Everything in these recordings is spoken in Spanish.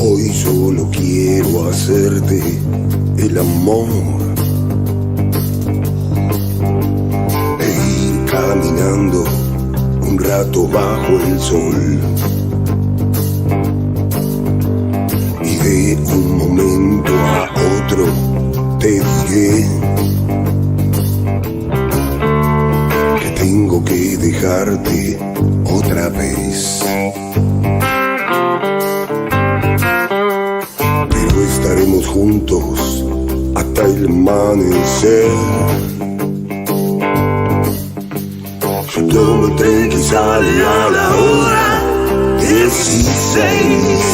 Hoy solo quiero hacerte el amor e ir caminando un rato bajo el sol, y de un momento a otro te diré que tengo que dejarte otra vez. Estaremos juntos hasta el amanecer. Yo tomo el tren que sale a la hora 16.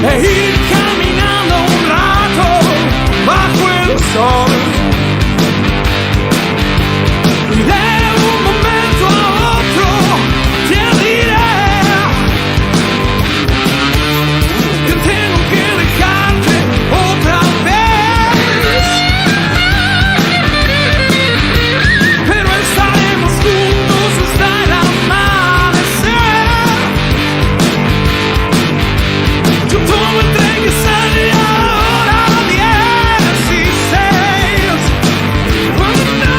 E ir caminando un rato bajo el sol, y de un momento a otro te diré que tengo que dejarte otra vez. Pero estaremos juntos hasta el amanecer. Yo tomo el tren que sale ahora a 16. Oh, no.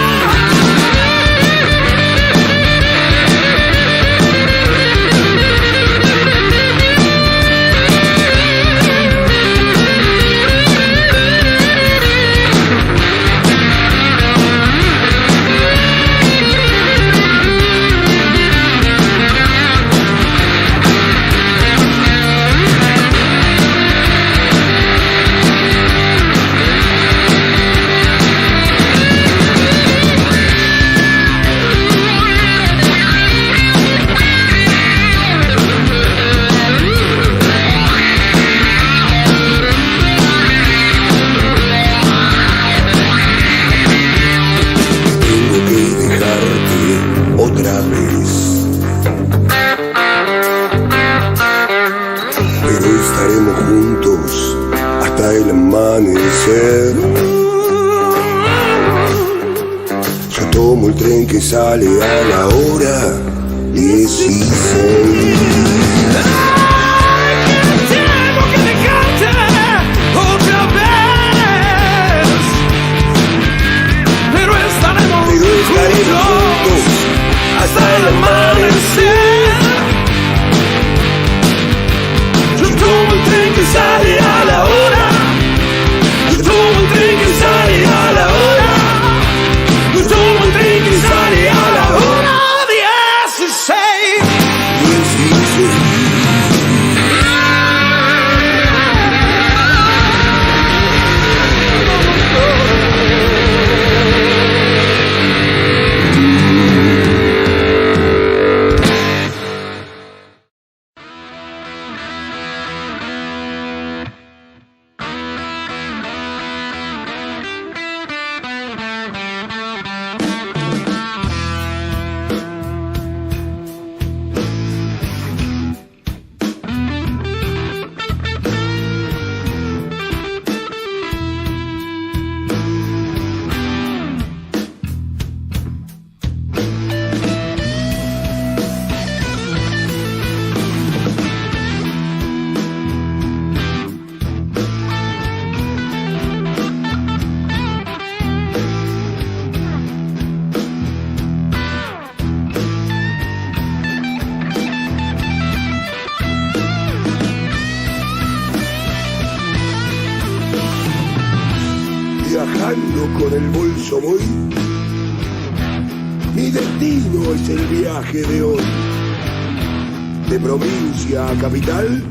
Otra vez, pero estaremos juntos hasta el amanecer. Yo tomo el tren que sale a la hora 16. Hasta el amanecer. Yo tomo el tren que sale a la hora. Yo tomo el tren que sale a la hora. Yo tomo el tren que sale a la hora 16. cargando con el bolso voy. Mi destino es el viaje de hoy, de provincia a capital,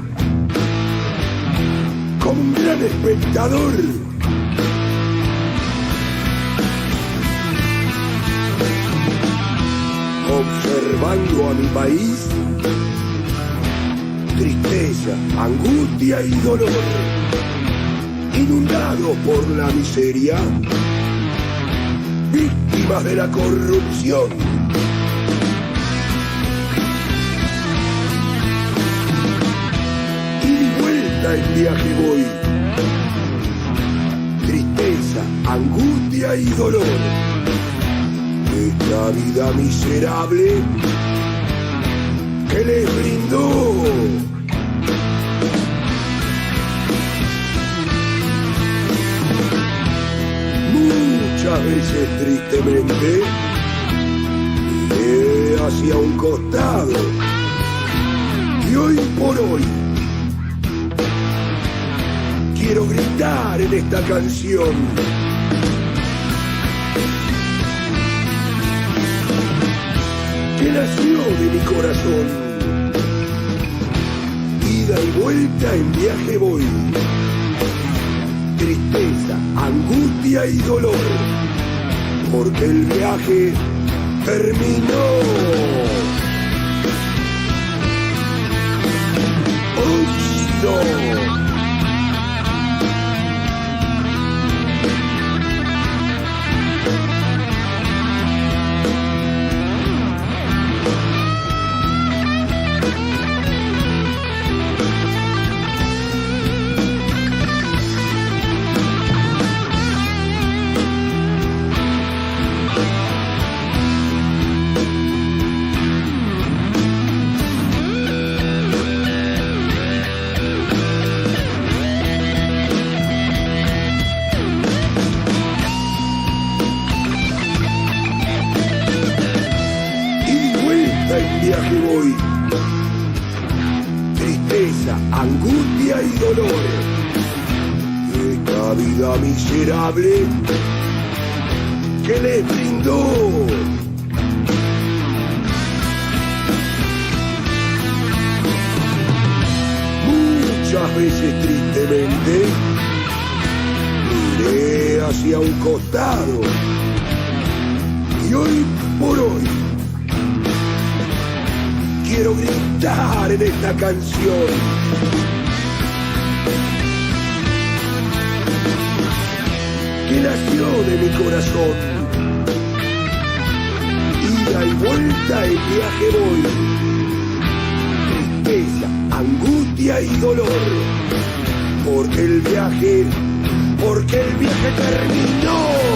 como un gran espectador. Observando a mi país, tristeza, angustia y dolor, inundados por la miseria, víctimas de la corrupción. Y de vuelta en viaje voy, tristeza, angustia y dolor. Esta vida miserable que les brindó muchas veces tristemente miré hacia un costado y hoy por hoy quiero gritar en esta canción. Que nació de mi corazón, ida y vuelta en viaje voy, tristeza, angustia y dolor, porque el viaje terminó. ¡Oh, no! Viaje voy, tristeza, angustia y dolor. Esta vida miserable que les brindó muchas veces tristemente miré hacia un costado y hoy por hoy quiero gritar en esta canción. Que nació de mi corazón, ida y vuelta en viaje voy, tristeza, angustia y dolor, porque el viaje terminó.